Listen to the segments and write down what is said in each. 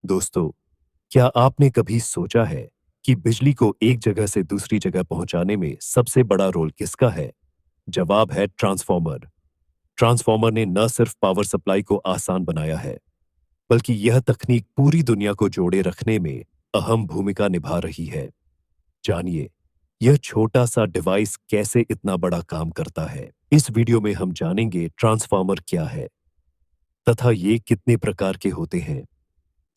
दोस्तों, क्या आपने कभी सोचा है कि बिजली को एक जगह से दूसरी जगह पहुंचाने में सबसे बड़ा रोल किसका है? जवाब है ट्रांसफॉर्मर। ट्रांसफॉर्मर ने न सिर्फ पावर सप्लाई को आसान बनाया है, बल्कि यह तकनीक पूरी दुनिया को जोड़े रखने में अहम भूमिका निभा रही है। जानिए, यह छोटा सा डिवाइस कैसे इतना बड़ा काम करता है। इस वीडियो में हम जानेंगे ट्रांसफॉर्मर क्या है तथा ये कितने प्रकार के होते हैं,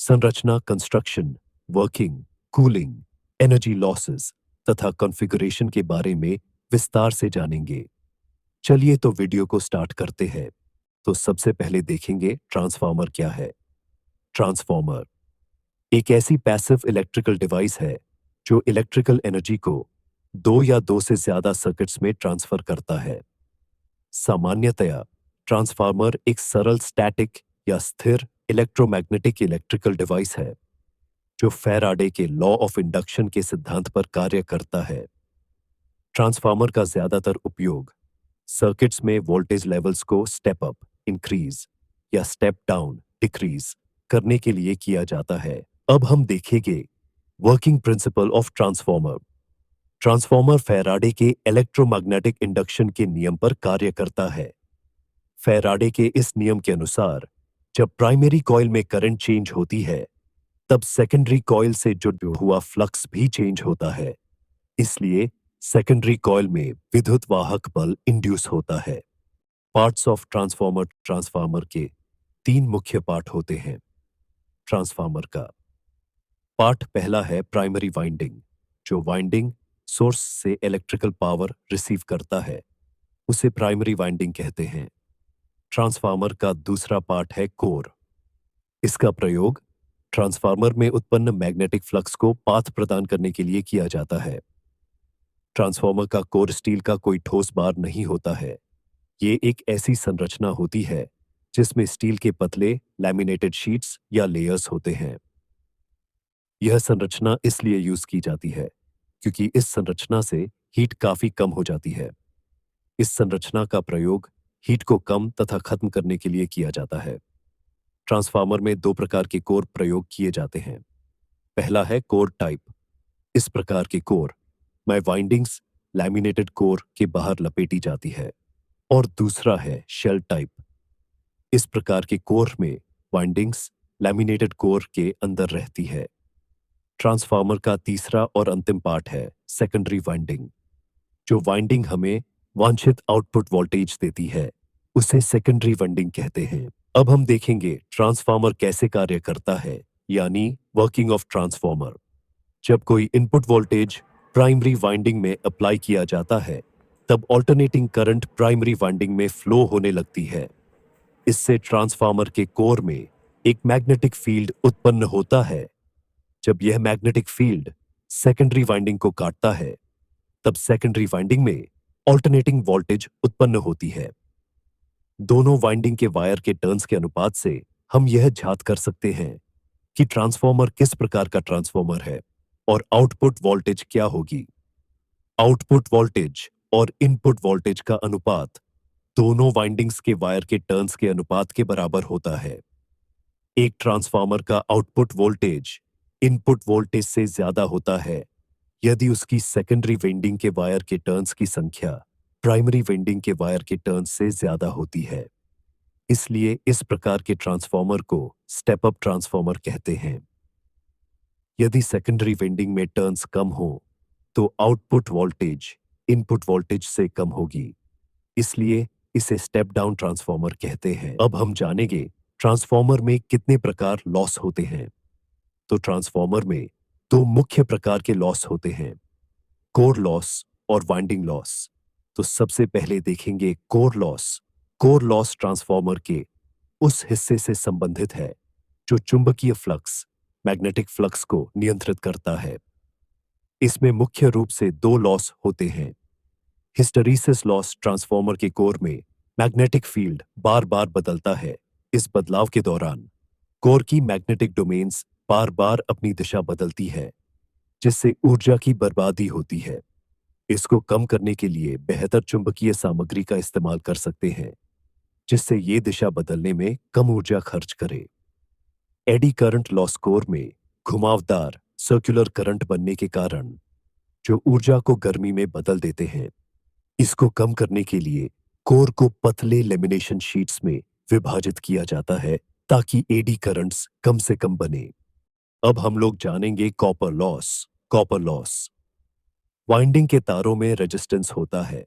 संरचना, construction, working, cooling, energy losses तथा कॉन्फ़िगरेशन के बारे में विस्तार से जानेंगे। चलिए तो वीडियो को स्टार्ट करते हैं। तो सबसे पहले देखेंगे ट्रांसफार्मर क्या है। ट्रांसफार्मर एक ऐसी पैसिव इलेक्ट्रिकल डिवाइस है जो इलेक्ट्रिकल एनर्जी को दो या दो से ज्यादा सर्किट्स में ट्रांसफर करता है। सामान्यतया ट्रांसफार्मर एक सरल स्टैटिक या स्थिर इलेक्ट्रोमैग्नेटिक इलेक्ट्रिकल डिवाइस है जो फैराडे के लॉ ऑफ इंडक्शन के सिद्धांत पर कार्य करता है। ट्रांसफार्मर का ज्यादातर उपयोग सर्किट्स में वोल्टेज लेवल्स को स्टेप अप, इंक्रीज या स्टेप डाउन, डिक्रीज करने के लिए किया जाता है। अब हम देखेंगे working principle of transformer. Transformer Faraday के इलेक्ट्रोमैग्नेटिक इंडक्शन के नियम पर कार्य करता है। फैराडे के इस नियम के अनुसार जब प्राइमरी कॉइल में करंट चेंज होती है, तब सेकेंडरी कॉइल से जुड़ा हुआ फ्लक्स भी चेंज होता है। इसलिए सेकेंडरी कॉइल में विद्युत वाहक बल इंड्यूस होता है। Parts of transformer. ट्रांसफार्मर के तीन मुख्य पार्ट होते हैं। ट्रांसफार्मर का पार्ट पहला है प्राइमरी वाइंडिंग। जो वाइंडिंग सोर्स से इलेक्ट्रिकल पावर रिसीव करता है, उसे प्राइमरी वाइंडिंग कहते हैं। ट्रांसफार्मर का दूसरा पार्ट है कोर। इसका प्रयोग ट्रांसफार्मर में उत्पन्न मैग्नेटिक फ्लक्स को पाथ प्रदान करने के लिए किया जाता है। ट्रांसफार्मर का कोर स्टील का कोई ठोस बार नहीं होता है। ये एक ऐसी संरचना होती है जिसमें स्टील के पतले लैमिनेटेड शीट्स या लेयर्स होते हैं। यह संरचना इसलिए यूज की जाती है क्योंकि इस संरचना से हीट काफी कम हो जाती है। इस संरचना का प्रयोग हीट को कम तथा खत्म करने के लिए किया जाता है। ट्रांसफार्मर में दो प्रकार के कोर प्रयोग किए जाते हैं। पहला है कोर टाइप। इस प्रकार के कोर में वाइंडिंग्स लैमिनेटेड कोर के बाहर लपेटी जाती है। और दूसरा है शेल टाइप। इस प्रकार के कोर में वाइंडिंग्स लैमिनेटेड कोर के अंदर रहती है। ट्रांसफार्मर का तीसरा और अंतिम पार्ट है सेकेंडरी वाइंडिंग। जो वाइंडिंग हमें वांछित आउटपुट वोल्टेज देती है, उसे सेकेंडरी वाइंडिंग कहते हैं। अब हम देखेंगे ट्रांसफार्मर कैसे कार्य करता है, यानी वर्किंग ऑफ ट्रांसफार्मर। जब कोई इनपुट वोल्टेज प्राइमरी वाइंडिंग में अप्लाई किया जाता है, तब ऑल्टरनेटिंग करंट प्राइमरी वाइंडिंग में फ्लो होने लगती है। इससे ट्रांसफार्मर के कोर में एक मैग्नेटिक फील्ड उत्पन्न होता है। जब यह मैग्नेटिक फील्ड सेकेंडरी वाइंडिंग को काटता है, तब सेकेंडरी वाइंडिंग में ऑल्टरनेटिंग वोल्टेज उत्पन्न होती है। दोनों वाइंडिंग के वायर के टर्न्स के अनुपात से हम यह जांच कर सकते हैं कि ट्रांसफार्मर किस प्रकार का ट्रांसफार्मर है और आउटपुट वोल्टेज क्या होगी। आउटपुट वोल्टेज और इनपुट वोल्टेज का अनुपात दोनों वाइंडिंग्स के वायर के टर्न्स के अनुपात के बराबर होता है। एक ट्रांसफार्मर का आउटपुट वोल्टेज इनपुट वोल्टेज से ज्यादा होता है यदि उसकी सेकेंडरी वाइंडिंग के वायर के टर्न्स की संख्या प्राइमरी वाइंडिंग के वायर के टर्न्स से ज्यादा होती है। इसलिए इस प्रकार के ट्रांसफार्मर को स्टेप अप ट्रांसफार्मर कहते हैं। यदि सेकेंडरी वाइंडिंग में टर्न्स कम हो, तो आउटपुट वोल्टेज इनपुट वोल्टेज से कम होगी। इसलिए इसे स्टेप डाउन ट्रांसफार्मर कहते हैं। अब हम जानेंगे ट्रांसफार्मर में कितने प्रकार लॉस होते हैं। तो ट्रांसफार्मर में दो मुख्य प्रकार के लॉस होते हैं, कोर लॉस और वाइंडिंग लॉस। तो सबसे पहले देखेंगे core loss. Core loss transformer के उस हिस्से से संबंधित है जो चुंबकीय फ्लक्स, मैग्नेटिक फ्लक्स को नियंत्रित करता है। इसमें मुख्य रूप से दो लॉस होते हैं। Hysteresis loss. ट्रांसफार्मर के कोर में मैग्नेटिक फील्ड बार बार बदलता है। इस बदलाव के दौरान कोर की मैग्नेटिक डोमेन्स बार बार अपनी दिशा बदलती है, जिससे ऊर्जा की बर्बादी होती है। इसको कम करने के लिए बेहतर चुंबकीय सामग्री का इस्तेमाल कर सकते हैं, जिससे ये दिशा बदलने में कम ऊर्जा खर्च करे। एडी करंट लॉस कोर में घुमावदार सर्कुलर करंट बनने के कारण जो ऊर्जा को गर्मी में बदल देते हैं। इसको कम करने के लिए कोर को पतले लेमिनेशन शीट्स में विभाजित किया जाता है ताकि एडी करंट्स कम से कम बने। अब हम लोग जानेंगे copper loss. Copper loss winding के तारों में रेजिस्टेंस होता है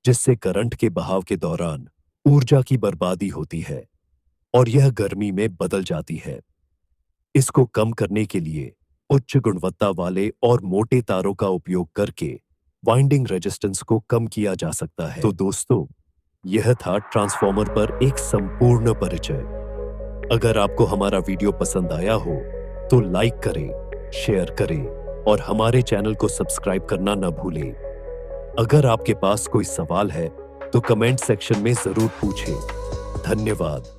जिससे करंट के बहाव के दौरान ऊर्जा की बर्बादी होती है और यह गर्मी में बदल जाती है। इसको कम करने के लिए उच्च गुणवत्ता वाले और मोटे तारों का उपयोग करके वाइंडिंग रेजिस्टेंस को कम किया जा सकता है। तो दोस्तों, यह था ट्रांसफॉर्मर पर एक संपूर्ण परिचय। अगर आपको हमारा वीडियो पसंद आया हो तो लाइक करें, शेयर करें और हमारे चैनल को सब्सक्राइब करना न भूलें। अगर आपके पास कोई सवाल है तो कमेंट सेक्शन में जरूर पूछें। धन्यवाद।